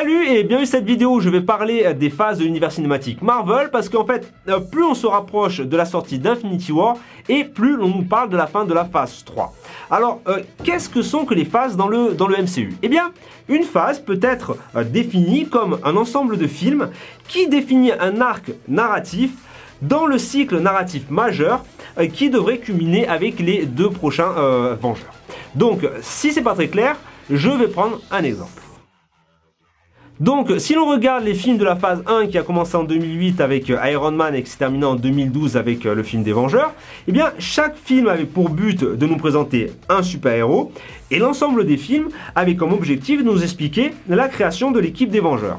Salut et bienvenue dans cette vidéo où je vais parler des phases de l'univers cinématique Marvel parce qu'en fait, plus on se rapproche de la sortie d'Infinity War et plus l'on nous parle de la fin de la phase 3. Alors, qu'est-ce que sont que les phases dans le MCU? Eh bien, une phase peut être définie comme un ensemble de films qui définit un arc narratif dans le cycle narratif majeur qui devrait culminer avec les deux prochains Vengeurs. Donc, si c'est pas très clair, je vais prendre un exemple. Donc, si l'on regarde les films de la phase 1 qui a commencé en 2008 avec Iron Man et qui s'est terminé en 2012 avec le film des Vengeurs, eh bien, chaque film avait pour but de nous présenter un super-héros et l'ensemble des films avait comme objectif de nous expliquer la création de l'équipe des Vengeurs.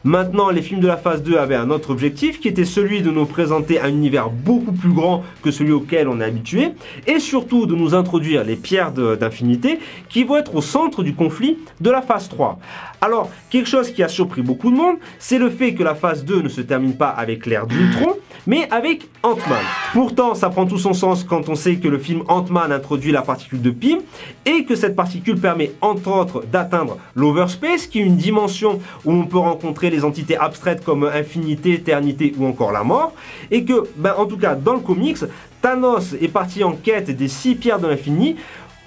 Maintenant, les films de la phase 2 avaient un autre objectif qui était celui de nous présenter un univers beaucoup plus grand que celui auquel on est habitué et surtout de nous introduire les pierres d'infinité qui vont être au centre du conflit de la phase 3. Alors, quelque chose qui a surpris beaucoup de monde, c'est le fait que la phase 2 ne se termine pas avec l'ère d'Ultron, mais avec Ant-Man. Pourtant, ça prend tout son sens quand on sait que le film Ant-Man introduit la particule de Pym et que cette particule permet entre autres d'atteindre l'Overspace, qui est une dimension où on peut rencontrer les entités abstraites comme infinité, éternité ou encore la mort, et que, en tout cas dans le comics, Thanos est parti en quête des 6 pierres de l'infini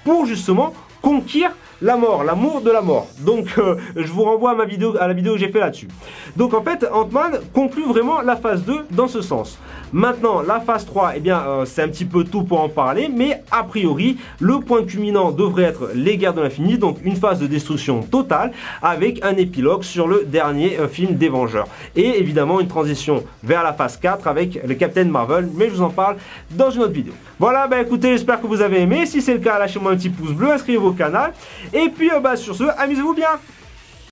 pour justement conquérir la mort, l'amour de la mort. Donc je vous renvoie à la vidéo que j'ai fait là-dessus. Donc en fait, Ant-Man conclut vraiment la phase 2 dans ce sens. Maintenant, la phase 3, eh bien, c'est un petit peu tôt pour en parler, mais a priori, le point culminant devrait être les guerres de l'infini, donc une phase de destruction totale, avec un épilogue sur le dernier film des Vengeurs. Et évidemment, une transition vers la phase 4 avec le Captain Marvel, mais je vous en parle dans une autre vidéo. Voilà, écoutez, j'espère que vous avez aimé. Si c'est le cas, lâchez-moi un petit pouce bleu, inscrivez-vous au canal. Et puis, sur ce, amusez-vous bien!